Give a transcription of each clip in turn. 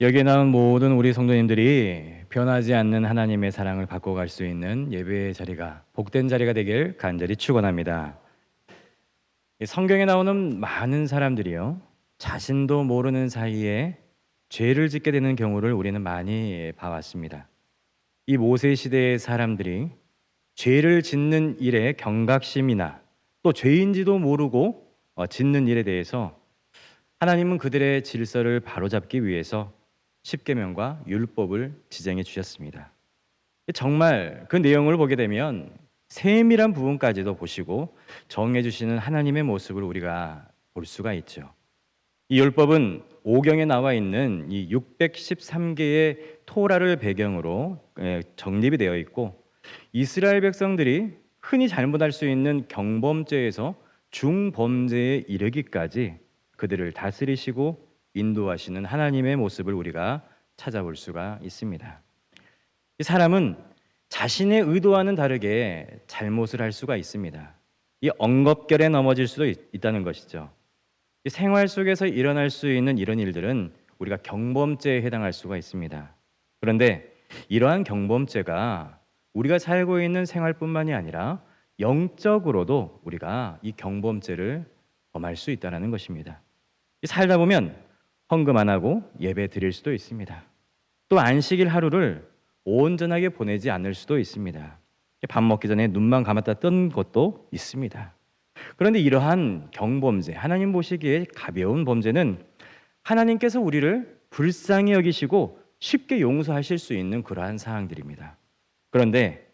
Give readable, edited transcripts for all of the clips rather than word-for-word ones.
여기에 나온 모든 우리 성도님들이 변하지 않는 하나님의 사랑을 받고 갈 수 있는 예배의 자리가 복된 자리가 되길 간절히 축원합니다. 이 성경에 나오는 많은 사람들이요, 자신도 모르는 사이에 죄를 짓게 되는 경우를 우리는 많이 봐왔습니다. 이 모세 시대의 사람들이 죄를 짓는 일에 경각심이나 또 죄인지도 모르고 짓는 일에 대해서 하나님은 그들의 질서를 바로잡기 위해서 십계명과 율법을 지정해 주셨습니다. 정말 그 내용을 보게 되면 세밀한 부분까지도 보시고 정해 주시는 하나님의 모습을 우리가 볼 수가 있죠. 이 율법은 오경에 나와 있는 이 613개의 토라를 배경으로 정립이 되어 있고, 이스라엘 백성들이 흔히 잘못할 수 있는 경범죄에서 중범죄에 이르기까지 그들을 다스리시고 인도하시는 하나님의 모습을 우리가 찾아볼 수가 있습니다. 이 사람은 자신의 의도와는 다르게 잘못을 할 수가 있습니다. 이 엉겁결에 넘어질 수도 있다는 것이죠. 이 생활 속에서 일어날 수 있는 이런 일들은 우리가 경범죄에 해당할 수가 있습니다. 그런데 이러한 경범죄가 우리가 살고 있는 생활뿐만이 아니라 영적으로도 우리가 이 경범죄를 범할 수 있다는 것입니다. 살다 보면 헌금 안 하고 예배 드릴 수도 있습니다. 또 안식일 하루를 온전하게 보내지 않을 수도 있습니다. 밥 먹기 전에 눈만 감았다 뜬 것도 있습니다. 그런데 이러한 경범죄, 하나님 보시기에 가벼운 범죄는 하나님께서 우리를 불쌍히 여기시고 쉽게 용서하실 수 있는 그러한 사항들입니다. 그런데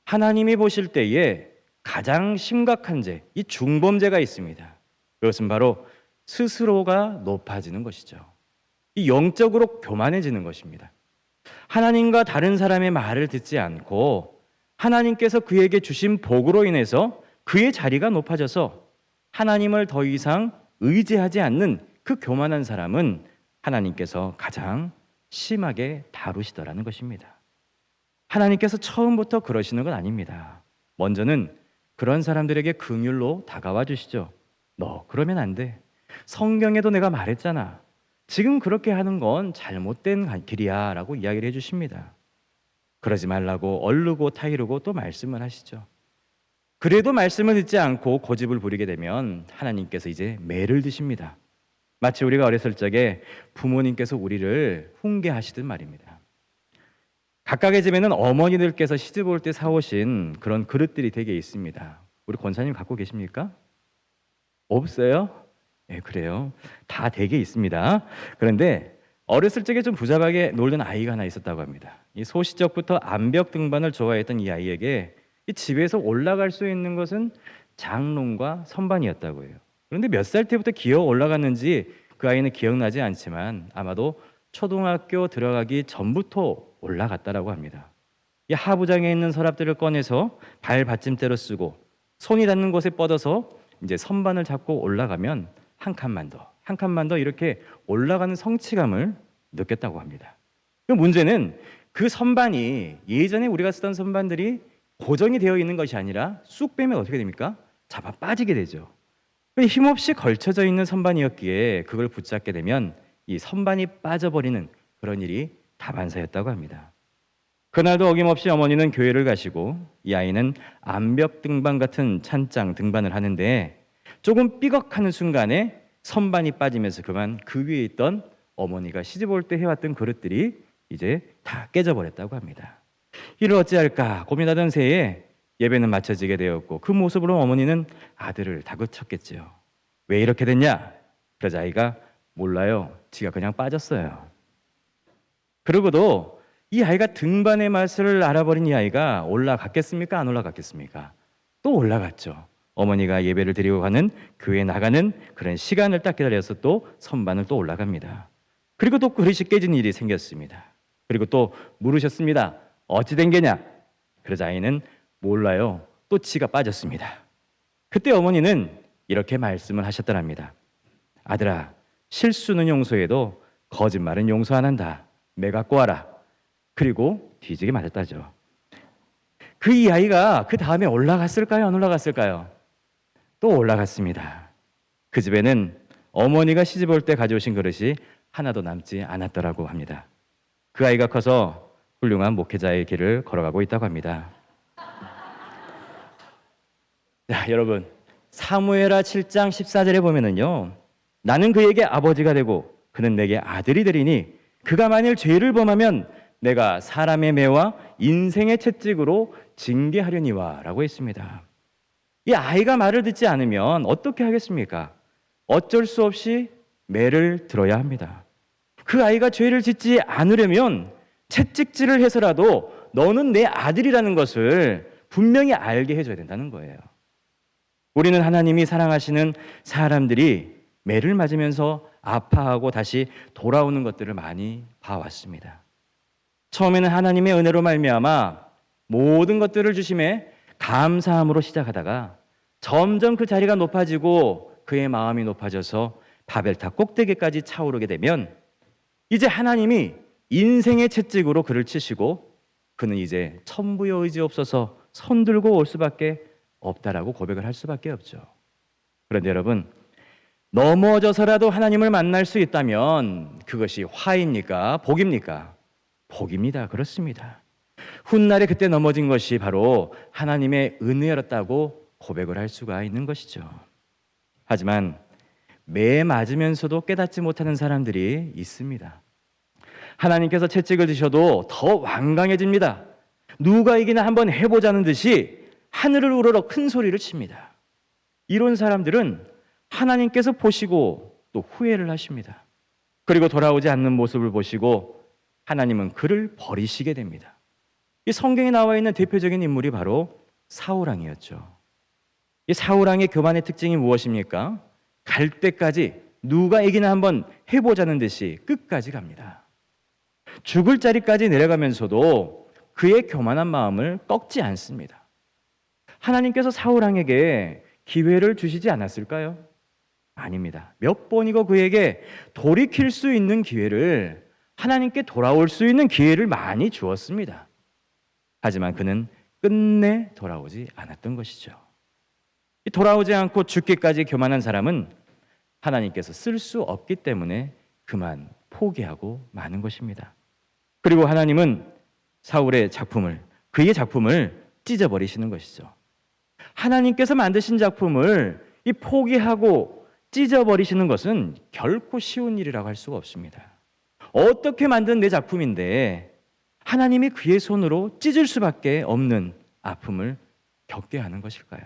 하나님이 보실 때에 가장 심각한 죄, 이 중범죄가 있습니다. 그것은 바로 스스로가 높아지는 것이죠. 이 영적으로 교만해지는 것입니다. 하나님과 다른 사람의 말을 듣지 않고 하나님께서 그에게 주신 복으로 인해서 그의 자리가 높아져서 하나님을 더 이상 의지하지 않는 그 교만한 사람은 하나님께서 가장 심하게 다루시더라는 것입니다. 하나님께서 처음부터 그러시는 건 아닙니다. 먼저는 그런 사람들에게 긍휼로 다가와 주시죠. 너 그러면 안 돼. 성경에도 내가 말했잖아. 지금 그렇게 하는 건 잘못된 길이야 라고 이야기를 해주십니다. 그러지 말라고 얼르고 타이르고 또 말씀을 하시죠. 그래도 말씀을 듣지 않고 고집을 부리게 되면 하나님께서 이제 매를 드십니다. 마치 우리가 어렸을 적에 부모님께서 우리를 훈계하시듯 말입니다. 각각의 집에는 어머니들께서 시집 올 때 사오신 그런 그릇들이 되게 있습니다. 우리 권사님 갖고 계십니까? 없어요? 네, 그래요. 다 되게 있습니다. 그런데 어렸을 적에 좀 부자하게 놀던 아이가 하나 있었다고 합니다. 이 소시적부터 암벽 등반을 좋아했던 이 아이에게 이 집에서 올라갈 수 있는 것은 장롱과 선반이었다고 해요. 그런데 몇 살 때부터 기어 올라갔는지 그 아이는 기억나지 않지만 아마도 초등학교 들어가기 전부터 올라갔다라고 합니다. 이 하부장에 있는 서랍들을 꺼내서 발 받침대로 쓰고 손이 닿는 곳에 뻗어서 이제 선반을 잡고 올라가면 한 칸만 더 이렇게 올라가는 성취감을 느꼈다고 합니다. 그 문제는 그 선반이 예전에 우리가 쓰던 선반들이 고정이 되어 있는 것이 아니라 쑥 빼면 어떻게 됩니까? 잡아 빠지게 되죠. 힘없이 걸쳐져 있는 선반이었기에 그걸 붙잡게 되면 이 선반이 빠져버리는 그런 일이 다반사였다고 합니다. 그날도 어김없이 어머니는 교회를 가시고 이 아이는 암벽 등반 같은 찬장 등반을 하는데 조금 삐걱하는 순간에 선반이 빠지면서 그만 그 위에 있던 어머니가 시집 올 때 해왔던 그릇들이 이제 다 깨져버렸다고 합니다. 이를 어찌할까 고민하던 새에 예배는 마쳐지게 되었고 그 모습으로 어머니는 아들을 다그쳤겠지요. 왜 이렇게 됐냐? 그러자 아이가 몰라요. 지가 그냥 빠졌어요. 그러고도 이 아이가 등반의 맛을 알아버린 이 아이가 올라갔겠습니까? 안 올라갔겠습니까? 또 올라갔죠. 어머니가 예배를 드리고 가는 교회 나가는 그런 시간을 딱 기다려서 또 선반을 또 올라갑니다. 그리고 또 그릇이 깨진 일이 생겼습니다. 그리고 또 물으셨습니다. 어찌 된 게냐? 그러자 아이는 몰라요. 또 지가 빠졌습니다. 그때 어머니는 이렇게 말씀을 하셨더랍니다. 아들아, 실수는 용서해도 거짓말은 용서 안 한다. 매 갖고 와라. 그리고 뒤지게 맞았다죠. 그 이 아이가 그 다음에 올라갔을까요? 안 올라갔을까요? 또 올라갔습니다. 그 집에는 어머니가 시집 올 때 가져오신 그릇이 하나도 남지 않았더라고 합니다. 그 아이가 커서 훌륭한 목회자의 길을 걸어가고 있다고 합니다. 자, 여러분, 사무엘하 7장 14절에 보면은요, 나는 그에게 아버지가 되고 그는 내게 아들이 되리니 그가 만일 죄를 범하면 내가 사람의 매와 인생의 채찍으로 징계하려니와 라고 했습니다. 이 아이가 말을 듣지 않으면 어떻게 하겠습니까? 어쩔 수 없이 매를 들어야 합니다. 그 아이가 죄를 짓지 않으려면 채찍질을 해서라도 너는 내 아들이라는 것을 분명히 알게 해줘야 된다는 거예요. 우리는 하나님이 사랑하시는 사람들이 매를 맞으면서 아파하고 다시 돌아오는 것들을 많이 봐왔습니다. 처음에는 하나님의 은혜로 말미암아 모든 것들을 주심에 감사함으로 시작하다가 점점 그 자리가 높아지고 그의 마음이 높아져서 바벨탑 꼭대기까지 차오르게 되면 이제 하나님이 인생의 채찍으로 그를 치시고 그는 이제 천부여 의지 없어서 손 들고 올 수밖에 없다라고 고백을 할 수밖에 없죠. 그런데 여러분, 넘어져서라도 하나님을 만날 수 있다면 그것이 화입니까? 복입니까? 복입니다. 그렇습니다. 훗날에 그때 넘어진 것이 바로 하나님의 은혜였다고 고백을 할 수가 있는 것이죠. 하지만 매 맞으면서도 깨닫지 못하는 사람들이 있습니다. 하나님께서 채찍을 드셔도 더 완강해집니다. 누가 이기나 한번 해보자는 듯이 하늘을 우러러 큰 소리를 칩니다. 이런 사람들은 하나님께서 보시고 또 후회를 하십니다. 그리고 돌아오지 않는 모습을 보시고 하나님은 그를 버리시게 됩니다. 이 성경에 나와 있는 대표적인 인물이 바로 사울왕이었죠. 이 사울왕의 교만의 특징이 무엇입니까? 갈 때까지 누가 이기나 한번 해보자는 듯이 끝까지 갑니다. 죽을 자리까지 내려가면서도 그의 교만한 마음을 꺾지 않습니다. 하나님께서 사울왕에게 기회를 주시지 않았을까요? 아닙니다. 몇 번이고 그에게 돌이킬 수 있는 기회를, 하나님께 돌아올 수 있는 기회를 많이 주었습니다. 하지만 그는 끝내 돌아오지 않았던 것이죠. 돌아오지 않고 죽기까지 교만한 사람은 하나님께서 쓸 수 없기 때문에 그만 포기하고 마는 것입니다. 그리고 하나님은 사울의 작품을, 그의 작품을 찢어버리시는 것이죠. 하나님께서 만드신 작품을 이 포기하고 찢어버리시는 것은 결코 쉬운 일이라고 할 수가 없습니다. 어떻게 만든 내 작품인데 하나님이 그의 손으로 찢을 수밖에 없는 아픔을 겪게 하는 것일까요?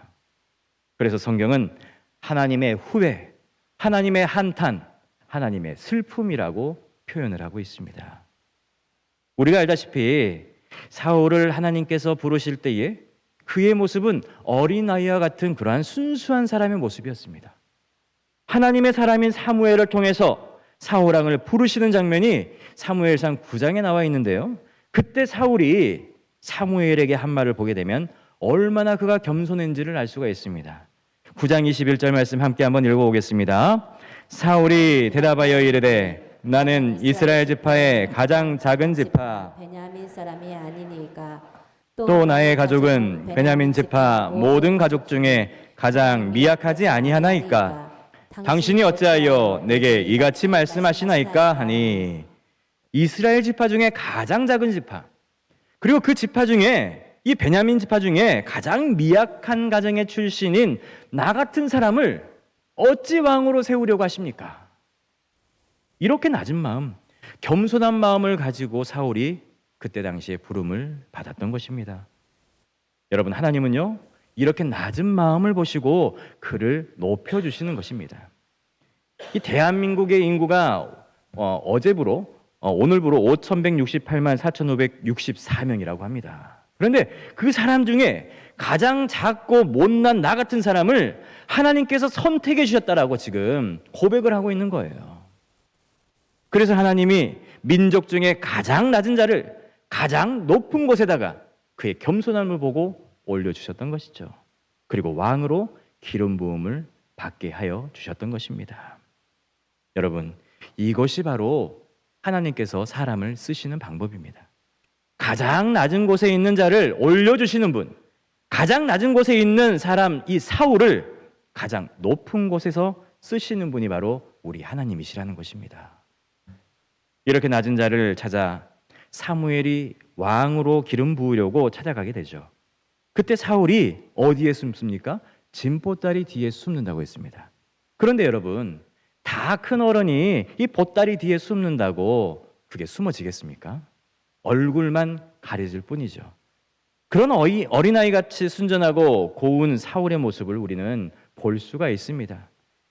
그래서 성경은 하나님의 후회, 하나님의 한탄, 하나님의 슬픔이라고 표현을 하고 있습니다. 우리가 알다시피 사울을 하나님께서 부르실 때에 그의 모습은 어린아이와 같은 그러한 순수한 사람의 모습이었습니다. 하나님의 사람인 사무엘을 통해서 사울왕을 부르시는 장면이 사무엘상 9장에 나와 있는데요. 그때 사울이 사무엘에게 한 말을 보게 되면 얼마나 그가 겸손한지를 알 수가 있습니다. 9장 21절 말씀 함께 한번 읽어보겠습니다. 사울이 대답하여 이르되 나는 이스라엘 지파의 가장 작은 지파 베냐민 사람이 아니니까 또 나의 가족은 베냐민 지파 모든 가족 중에 가장 미약하지 아니하나이까 당신이 어찌하여 내게 이같이 말씀하시나이까 하니 이스라엘 지파 중에 가장 작은 지파, 그리고 그 지파 중에 이 베냐민 지파 중에 가장 미약한 가정의 출신인 나 같은 사람을 어찌 왕으로 세우려고 하십니까? 이렇게 낮은 마음, 겸손한 마음을 가지고 사울이 그때 당시에 부름을 받았던 것입니다. 여러분, 하나님은요 이렇게 낮은 마음을 보시고 그를 높여주시는 것입니다. 이 대한민국의 인구가 어제부로 오늘부로 5,168만 4,564명이라고 합니다. 그런데 그 사람 중에 가장 작고 못난 나 같은 사람을 하나님께서 선택해 주셨다라고 지금 고백을 하고 있는 거예요. 그래서 하나님이 민족 중에 가장 낮은 자를 가장 높은 곳에다가 그의 겸손함을 보고 올려주셨던 것이죠. 그리고 왕으로 기름 부음을 받게 하여 주셨던 것입니다. 여러분, 이것이 바로 하나님께서 사람을 쓰시는 방법입니다. 가장 낮은 곳에 있는 자를 올려주시는 분, 가장 낮은 곳에 있는 사람 이 사울을 가장 높은 곳에서 쓰시는 분이 바로 우리 하나님이시라는 것입니다. 이렇게 낮은 자를 찾아 사무엘이 왕으로 기름 부으려고 찾아가게 되죠. 그때 사울이 어디에 숨습니까? 진보다리 뒤에 숨는다고 했습니다. 그런데 여러분, 다 큰 어른이 이 보따리 뒤에 숨는다고 그게 숨어지겠습니까? 얼굴만 가려질 뿐이죠. 그런 어린아이같이 순전하고 고운 사울의 모습을 우리는 볼 수가 있습니다.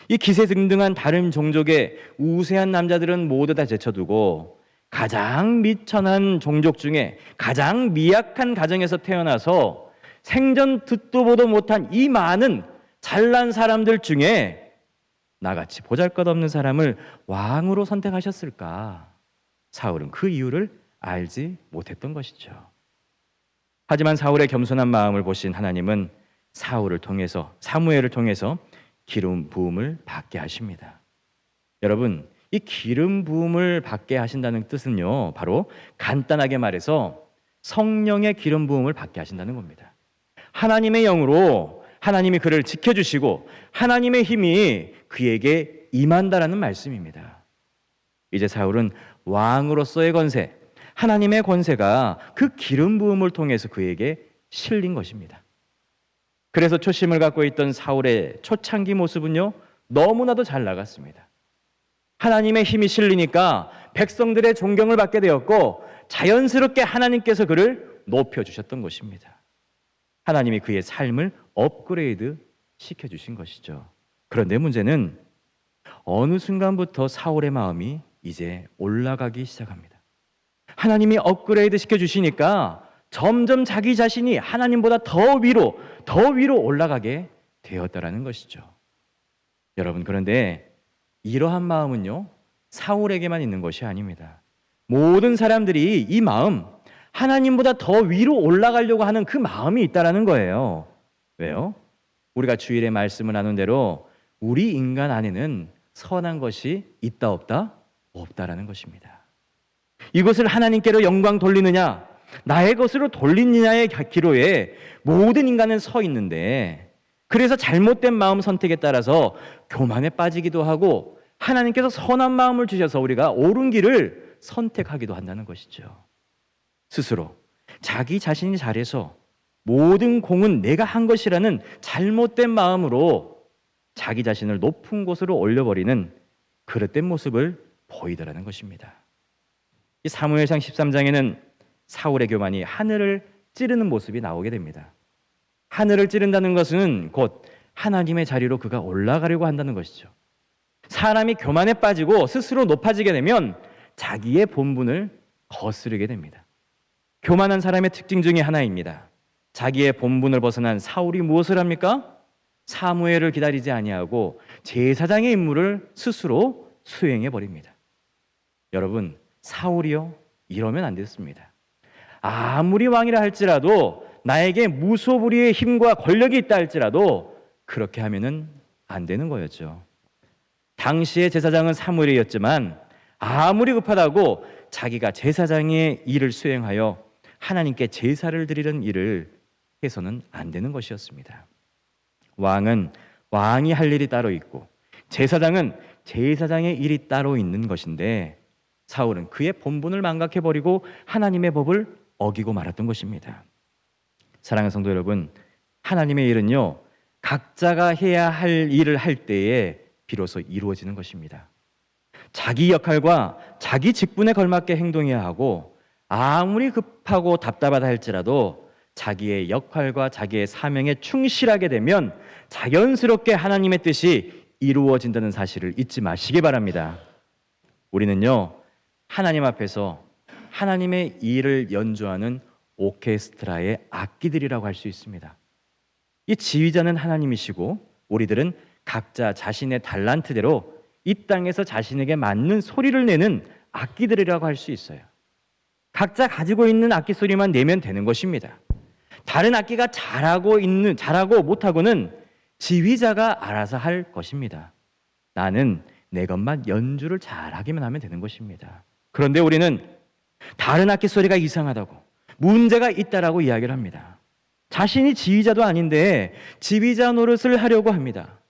이 기세등등한 다른 종족의 우세한 남자들은 모두 다 제쳐두고 가장 미천한 종족 중에 가장 미약한 가정에서 태어나서 생전 듣도 보도 못한 이 많은 잘난 사람들 중에 나같이 보잘것없는 사람을 왕으로 선택하셨을까? 사울은 그 이유를 알지 못했던 것이죠. 하지만 사울의 겸손한 마음을 보신 하나님은 사무엘을 통해서 기름 부음을 받게 하십니다. 여러분, 이 기름 부음을 받게 하신다는 뜻은요, 바로 간단하게 말해서 성령의 기름 부음을 받게 하신다는 겁니다. 하나님의 영으로 하나님이 그를 지켜주시고 하나님의 힘이 그에게 임한다라는 말씀입니다. 이제 사울은 왕으로서의 권세, 하나님의 권세가 그 기름 부음을 통해서 그에게 실린 것입니다. 그래서 초심을 갖고 있던 사울의 초창기 모습은요, 너무나도 잘 나갔습니다. 하나님의 힘이 실리니까 백성들의 존경을 받게 되었고 자연스럽게 하나님께서 그를 높여주셨던 것입니다. 하나님이 그의 삶을 업그레이드 시켜주신 것이죠. 그런데 문제는 어느 순간부터 사울의 마음이 이제 올라가기 시작합니다. 하나님이 업그레이드 시켜주시니까 점점 자기 자신이 하나님보다 더 위로 올라가게 되었다라는 것이죠. 여러분, 그런데 이러한 마음은요, 사울에게만 있는 것이 아닙니다. 모든 사람들이 이 마음, 하나님보다 더 위로 올라가려고 하는 그 마음이 있다라는 거예요. 왜요? 우리가 주일에 말씀을 나눈 대로 우리 인간 안에는 선한 것이 있다 없다? 없다라는 것입니다. 이것을 하나님께로 영광 돌리느냐, 나의 것으로 돌리느냐의 기로에 모든 인간은 서 있는데, 그래서 잘못된 마음 선택에 따라서 교만에 빠지기도 하고 하나님께서 선한 마음을 주셔서 우리가 옳은 길을 선택하기도 한다는 것이죠. 스스로 자기 자신이 잘해서 모든 공은 내가 한 것이라는 잘못된 마음으로 자기 자신을 높은 곳으로 올려버리는 그릇된 모습을 보이더라는 것입니다. 이 사무엘상 13장에는 사울의 교만이 하늘을 찌르는 모습이 나오게 됩니다. 하늘을 찌른다는 것은 곧 하나님의 자리로 그가 올라가려고 한다는 것이죠. 사람이 교만에 빠지고 스스로 높아지게 되면 자기의 본분을 거스르게 됩니다. 교만한 사람의 특징 중에 하나입니다. 자기의 본분을 벗어난 사울이 무엇을 합니까? 사무엘을 기다리지 아니하고 제사장의 임무를 스스로 수행해 버립니다. 여러분, 사울이요, 이러면 안 됐습니다. 아무리 왕이라 할지라도, 나에게 무소불위의 힘과 권력이 있다 할지라도 그렇게 하면은 안 되는 거였죠. 당시의 제사장은 사무엘이었지만 아무리 급하다고 자기가 제사장의 일을 수행하여 하나님께 제사를 드리는 일을 해서는 안 되는 것이었습니다. 왕은 왕이 할 일이 따로 있고 제사장은 제사장의 일이 따로 있는 것인데, 사울은 그의 본분을 망각해버리고 하나님의 법을 어기고 말았던 것입니다. 사랑하는 성도 여러분, 하나님의 일은요, 각자가 해야 할 일을 할 때에 비로소 이루어지는 것입니다. 자기 역할과 자기 직분에 걸맞게 행동해야 하고, 아무리 급하고 답답하다 할지라도 자기의 역할과 자기의 사명에 충실하게 되면 자연스럽게 하나님의 뜻이 이루어진다는 사실을 잊지 마시기 바랍니다. 우리는요, 하나님 앞에서 하나님의 일을 연주하는 오케스트라의 악기들이라고 할 수 있습니다. 이 지휘자는 하나님이시고 우리들은 각자 자신의 달란트대로 이 땅에서 자신에게 맞는 소리를 내는 악기들이라고 할 수 있어요. 각자 가지고 있는 악기 소리만 내면 되는 것입니다. 다른 악기가 잘하고 못하고는 지휘자가 알아서 할 것입니다. 나는 내 것만 연주를 잘하기만 하면 되는 것입니다. 그런데 우리는 다른 악기 소리가 이상하다고, 문제가 있다라고 이야기를 합니다. 자신이 지휘자도 아닌데 지휘자 노릇을 하려고 합니다.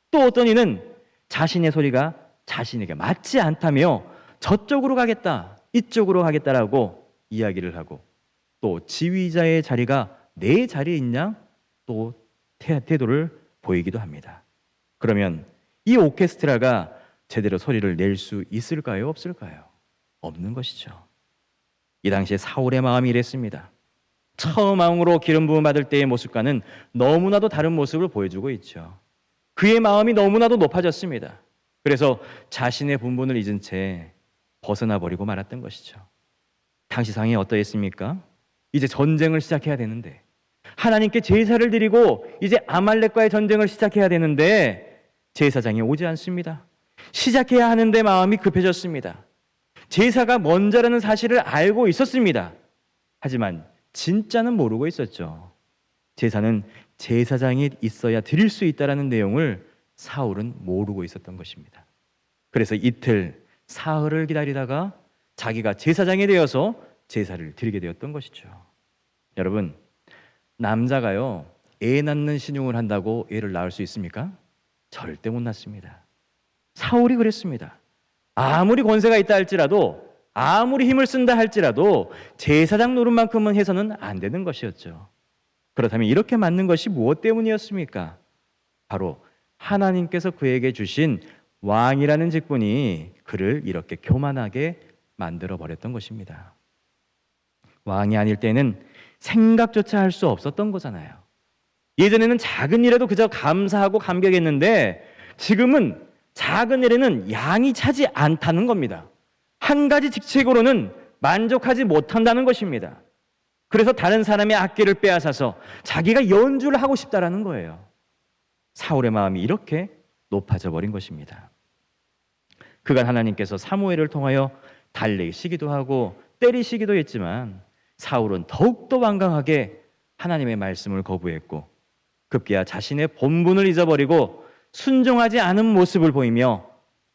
또 어떤 이는 자신의 소리가 자신에게 맞지 않다며 저쪽으로 가겠다, 이쪽으로 가겠다라고 이야기를 하고, 또 지휘자의 자리가 내 자리에 있냐 또 태도를 보이기도 합니다. 그러면 이 오케스트라가 제대로 소리를 낼 수 있을까요? 없을까요? 없는 것이죠. 이 당시에 사울의 마음이 이랬습니다. 처음 왕으로 기름 부음 받을 때의 모습과는 너무나도 다른 모습을 보여주고 있죠. 그의 마음이 너무나도 높아졌습니다. 그래서 자신의 본분을 잊은 채 벗어나 버리고 말았던 것이죠. 당시 상황이 어떠했습니까? 이제 전쟁을 시작해야 되는데, 하나님께 제사를 드리고 이제 아말렉과의 전쟁을 시작해야 되는데 제사장이 오지 않습니다. 시작해야 하는데 마음이 급해졌습니다. 제사가 먼저라는 사실을 알고 있었습니다. 하지만 진짜는 모르고 있었죠. 제사는 제사장이 있어야 드릴 수 있다는 내용을 사울은 모르고 있었던 것입니다. 그래서 이틀 사흘을 기다리다가 자기가 제사장이 되어서 제사를 드리게 되었던 것이죠. 여러분, 남자가요, 애 낳는 신용을 한다고 애를 낳을 수 있습니까? 절대 못 낳습니다. 사울이 그랬습니다. 아무리 권세가 있다 할지라도, 아무리 힘을 쓴다 할지라도 제사장 노릇만큼은 해서는 안 되는 것이었죠. 그렇다면 이렇게 맞는 것이 무엇 때문이었습니까? 바로 하나님께서 그에게 주신 왕이라는 직분이 그를 이렇게 교만하게 만들어 버렸던 것입니다. 왕이 아닐 때는 생각조차 할 수 없었던 거잖아요. 예전에는 작은 일에도 그저 감사하고 감격했는데 지금은 작은 일에는 양이 차지 않다는 겁니다. 한 가지 직책으로는 만족하지 못한다는 것입니다. 그래서 다른 사람의 악기를 빼앗아서 자기가 연주를 하고 싶다라는 거예요. 사울의 마음이 이렇게 높아져 버린 것입니다. 그간 하나님께서 사무엘을 통하여 달래시기도 하고 때리시기도 했지만 사울은 더욱더 완강하게 하나님의 말씀을 거부했고 급기야 자신의 본분을 잊어버리고 순종하지 않은 모습을 보이며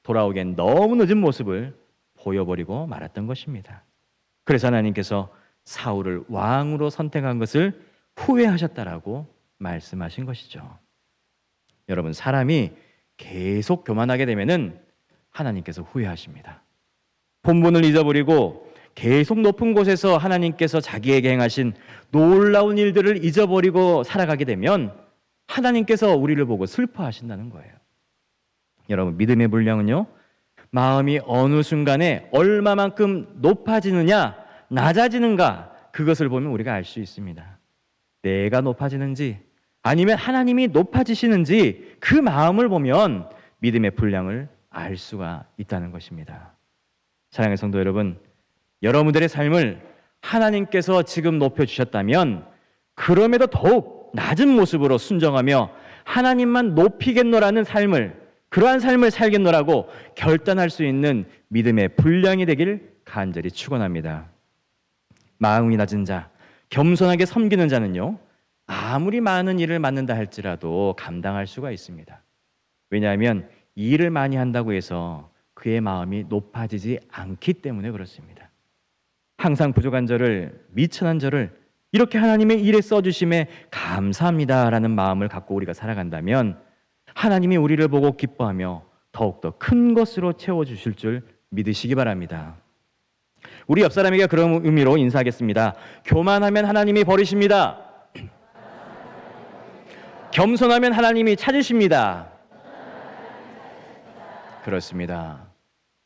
돌아오기엔 너무 늦은 모습을 보여버리고 말았던 것입니다. 그래서 하나님께서 사울을 왕으로 선택한 것을 후회하셨다라고 말씀하신 것이죠. 여러분, 사람이 계속 교만하게 되면은 하나님께서 후회하십니다. 본분을 잊어버리고 계속 높은 곳에서 하나님께서 자기에게 행하신 놀라운 일들을 잊어버리고 살아가게 되면 하나님께서 우리를 보고 슬퍼하신다는 거예요. 여러분, 믿음의 분량은요, 마음이 어느 순간에 얼마만큼 높아지느냐 낮아지는가, 그것을 보면 우리가 알 수 있습니다. 내가 높아지는지 아니면 하나님이 높아지시는지 그 마음을 보면 믿음의 분량을 알 수가 있다는 것입니다. 사랑하는 성도 여러분, 여러분들의 삶을 하나님께서 지금 높여주셨다면 그럼에도 더욱 낮은 모습으로 순정하며 하나님만 높이겠노라는 삶을, 그러한 삶을 살겠노라고 결단할 수 있는 믿음의 분량이 되길 간절히 축원합니다. 마음이 낮은 자, 겸손하게 섬기는 자는요, 아무리 많은 일을 맡는다 할지라도 감당할 수가 있습니다. 왜냐하면 일을 많이 한다고 해서 그의 마음이 높아지지 않기 때문에 그렇습니다. 항상 부족한 저를, 미천한 저를 이렇게 하나님의 일에 써주심에 감사합니다라는 마음을 갖고 우리가 살아간다면 하나님이 우리를 보고 기뻐하며 더욱더 큰 것으로 채워주실 줄 믿으시기 바랍니다. 우리 옆 사람에게 그런 의미로 인사하겠습니다. 교만하면 하나님이 버리십니다. 겸손하면 하나님이 찾으십니다. 그렇습니다.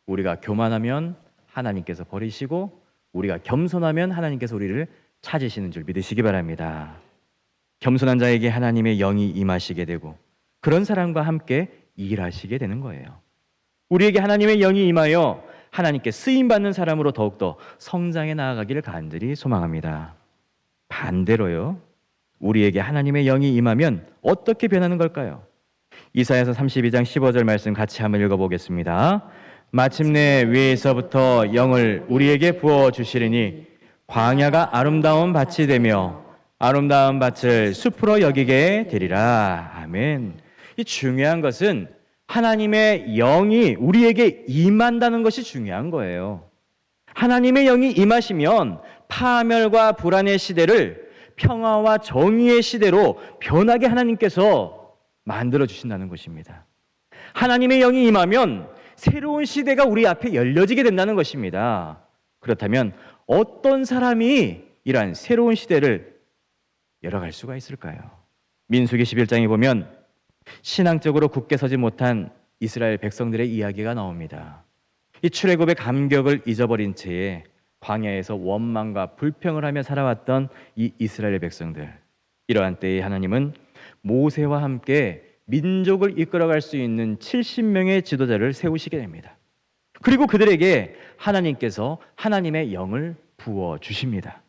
우리가 교만하면 하나님께서 버리시고 우리가 겸손하면 하나님께서 우리를 찾으시는 줄 믿으시기 바랍니다. 겸손한 자에게 하나님의 영이 임하시게 되고 그런 사람과 함께 일하시게 되는 거예요. 우리에게 하나님의 영이 임하여 하나님께 쓰임받는 사람으로 더욱더 성장해 나아가기를 간절히 소망합니다. 반대로요, 우리에게 하나님의 영이 임하면 어떻게 변하는 걸까요? 이사야서 32장 15절 말씀 같이 한번 읽어보겠습니다. 마침내 위에서부터 영을 우리에게 부어주시리니 광야가 아름다운 밭이 되며 아름다운 밭을 숲으로 여기게 되리라. 아멘. 이 중요한 것은 하나님의 영이 우리에게 임한다는 것이 중요한 거예요. 하나님의 영이 임하시면 파멸과 불안의 시대를 평화와 정의의 시대로 변하게 하나님께서 만들어 주신다는 것입니다. 하나님의 영이 임하면 새로운 시대가 우리 앞에 열려지게 된다는 것입니다. 그렇다면 어떤 사람이 이러한 새로운 시대를 열어갈 수가 있을까요? 민수기 11장에 보면 신앙적으로 굳게 서지 못한 이스라엘 백성들의 이야기가 나옵니다. 이 출애굽의 감격을 잊어버린 채에 광야에서 원망과 불평을 하며 살아왔던 이 이스라엘 백성들, 이러한 때에 하나님은 모세와 함께 민족을 이끌어갈 수 있는 70명의 지도자를 세우시게 됩니다. 그리고 그들에게 하나님께서 하나님의 영을 부어주십니다.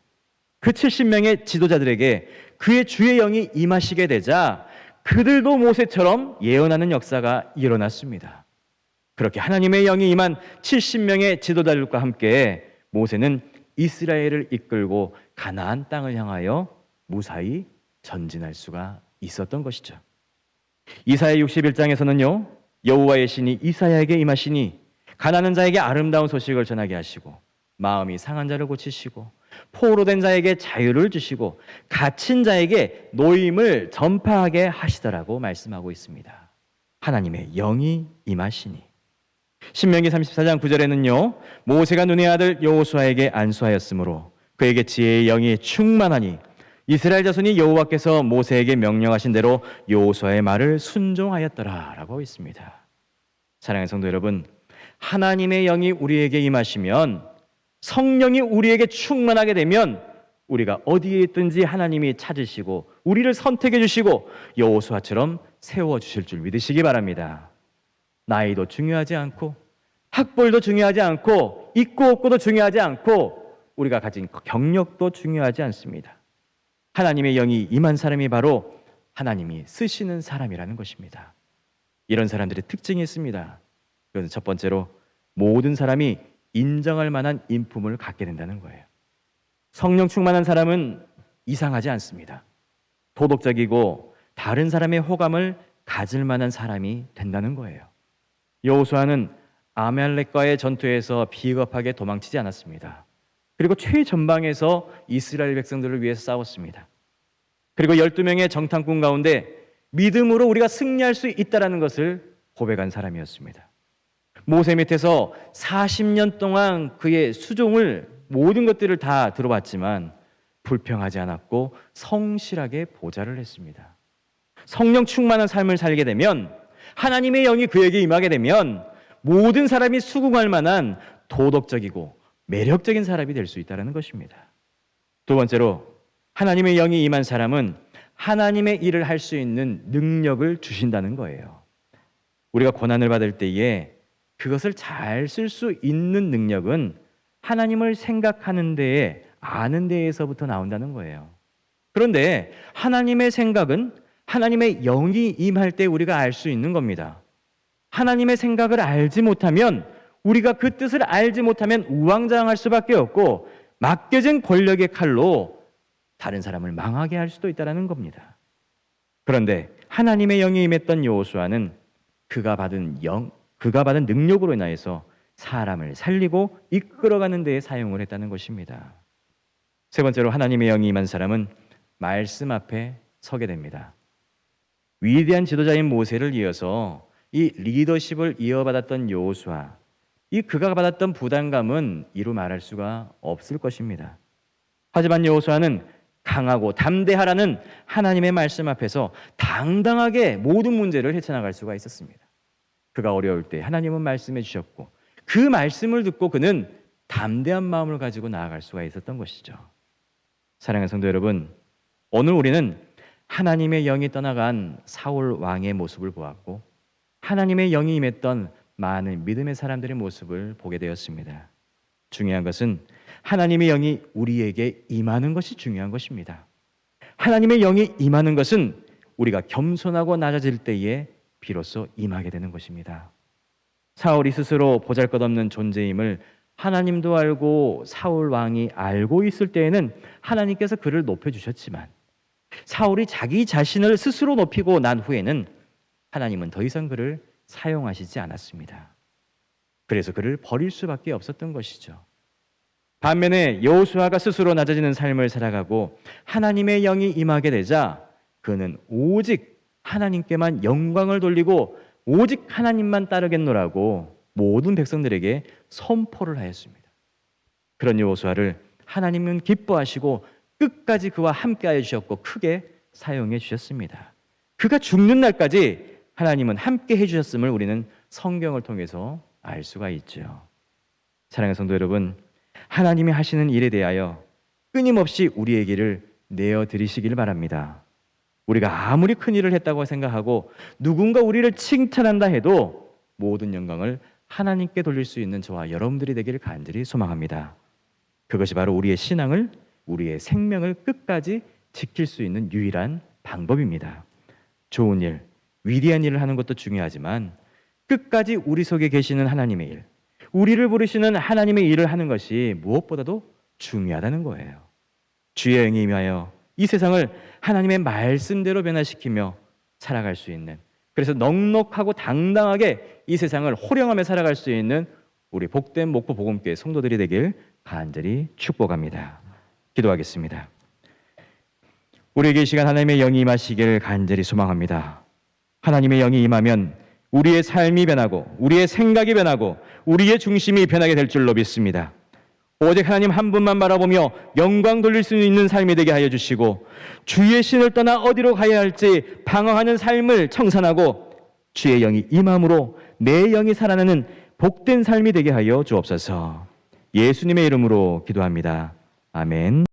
그 70명의 지도자들에게 그의 주의 영이 임하시게 되자 그들도 모세처럼 예언하는 역사가 일어났습니다. 그렇게 하나님의 영이 임한 70명의 지도자들과 함께 모세는 이스라엘을 이끌고 가나안 땅을 향하여 무사히 전진할 수가 있었던 것이죠. 이사야 61장에서는요, 여호와의 신이 이사야에게 임하시니 가난한 자에게 아름다운 소식을 전하게 하시고 마음이 상한 자를 고치시고 포로된 자에게 자유를 주시고 갇힌 자에게 노임을 전파하게 하시더라고 말씀하고 있습니다. 하나님의 영이 임하시니. 신명기 34장 9절에는요, 모세가 눈의 아들 여호수아에게 안수하였으므로 그에게 지혜의 영이 충만하니 이스라엘 자손이 여호와께서 모세에게 명령하신 대로 여호수아의 말을 순종하였더라 라고 있습니다. 사랑하는 성도 여러분, 하나님의 영이 우리에게 임하시면, 성령이 우리에게 충만하게 되면 우리가 어디에 있든지 하나님이 찾으시고 우리를 선택해 주시고 여호수아처럼 세워주실 줄 믿으시기 바랍니다. 나이도 중요하지 않고 학벌도 중요하지 않고 있고 없고도 중요하지 않고 우리가 가진 경력도 중요하지 않습니다. 하나님의 영이 임한 사람이 바로 하나님이 쓰시는 사람이라는 것입니다. 이런 사람들의 특징이 있습니다. 그것은 첫 번째로 모든 사람이 인정할 만한 인품을 갖게 된다는 거예요. 성령 충만한 사람은 이상하지 않습니다. 도덕적이고 다른 사람의 호감을 가질 만한 사람이 된다는 거예요. 여호수아는 아말렉과의 전투에서 비겁하게 도망치지 않았습니다. 그리고 최전방에서 이스라엘 백성들을 위해서 싸웠습니다. 그리고 12명의 정탐꾼 가운데 믿음으로 우리가 승리할 수 있다는 것을 고백한 사람이었습니다. 모세 밑에서 40년 동안 그의 수종을, 모든 것들을 다 들어봤지만 불평하지 않았고 성실하게 보좌를 했습니다. 성령 충만한 삶을 살게 되면, 하나님의 영이 그에게 임하게 되면 모든 사람이 수긍할 만한 도덕적이고 매력적인 사람이 될 수 있다는 것입니다. 두 번째로, 하나님의 영이 임한 사람은 하나님의 일을 할 수 있는 능력을 주신다는 거예요. 우리가 고난을 받을 때에 그것을 잘 쓸 수 있는 능력은 하나님을 생각하는 데에, 아는 데에서부터 나온다는 거예요. 그런데 하나님의 생각은 하나님의 영이 임할 때 우리가 알 수 있는 겁니다. 하나님의 생각을 알지 못하면, 우리가 그 뜻을 알지 못하면 우왕좌왕할 수밖에 없고 맡겨진 권력의 칼로 다른 사람을 망하게 할 수도 있다는 겁니다. 그런데 하나님의 영이 임했던 여호수아는 그가 받은 능력으로 인하여서 사람을 살리고 이끌어가는 데에 사용을 했다는 것입니다. 세 번째로, 하나님의 영이 임한 사람은 말씀 앞에 서게 됩니다. 위대한 지도자인 모세를 이어서 이 리더십을 이어받았던 여호수아, 그가 받았던 부담감은 이루 말할 수가 없을 것입니다. 하지만 여호수아는 강하고 담대하라는 하나님의 말씀 앞에서 당당하게 모든 문제를 헤쳐나갈 수가 있었습니다. 그가 어려울 때 하나님은 말씀해 주셨고 그 말씀을 듣고 그는 담대한 마음을 가지고 나아갈 수가 있었던 것이죠. 사랑하는 성도 여러분, 오늘 우리는 하나님의 영이 떠나간 사울 왕의 모습을 보았고 하나님의 영이 임했던 많은 믿음의 사람들의 모습을 보게 되었습니다. 중요한 것은 하나님의 영이 우리에게 임하는 것이 중요한 것입니다. 하나님의 영이 임하는 것은 우리가 겸손하고 낮아질 때에 비로소 임하게 되는 것입니다. 사울이 스스로 보잘것없는 존재임을 하나님도 알고 사울 왕이 알고 있을 때에는 하나님께서 그를 높여주셨지만, 사울이 자기 자신을 스스로 높이고 난 후에는 하나님은 더 이상 그를 사용하시지 않았습니다. 그래서 그를 버릴 수밖에 없었던 것이죠. 반면에 여호수아가 스스로 낮아지는 삶을 살아가고 하나님의 영이 임하게 되자 그는 오직 하나님께만 영광을 돌리고 오직 하나님만 따르겠노라고 모든 백성들에게 선포를 하였습니다. 그런 여호수아를 하나님은 기뻐하시고 끝까지 그와 함께하여 주셨고 크게 사용해 주셨습니다. 그가 죽는 날까지 하나님은 함께 해주셨음을 우리는 성경을 통해서 알 수가 있죠. 사랑하는 성도 여러분, 하나님이 하시는 일에 대하여 끊임없이 우리에게를 내어드리시길 바랍니다. 우리가 아무리 큰 일을 했다고 생각하고 누군가 우리를 칭찬한다 해도 모든 영광을 하나님께 돌릴 수 있는 저와 여러분들이 되기를 간절히 소망합니다. 그것이 바로 우리의 신앙을, 우리의 생명을 끝까지 지킬 수 있는 유일한 방법입니다. 좋은 일, 위대한 일을 하는 것도 중요하지만 끝까지 우리 속에 계시는 하나님의 일, 우리를 부르시는 하나님의 일을 하는 것이 무엇보다도 중요하다는 거예요. 주의 영이 임하여 이 세상을 하나님의 말씀대로 변화시키며 살아갈 수 있는, 그래서 넉넉하고 당당하게 이 세상을 호령하며 살아갈 수 있는 우리 복된 목포 복음교회 성도들이 되길 간절히 축복합니다. 기도하겠습니다. 우리에게 이 시간 하나님의 영이 임하시기를 간절히 소망합니다. 하나님의 영이 임하면 우리의 삶이 변하고 우리의 생각이 변하고 우리의 중심이 변하게 될 줄로 믿습니다. 오직 하나님 한 분만 바라보며 영광 돌릴 수 있는 삶이 되게 하여 주시고 주의 신을 떠나 어디로 가야 할지 방황하는 삶을 청산하고 주의 영이 임함으로 내 영이 살아나는 복된 삶이 되게 하여 주옵소서. 예수님의 이름으로 기도합니다. 아멘.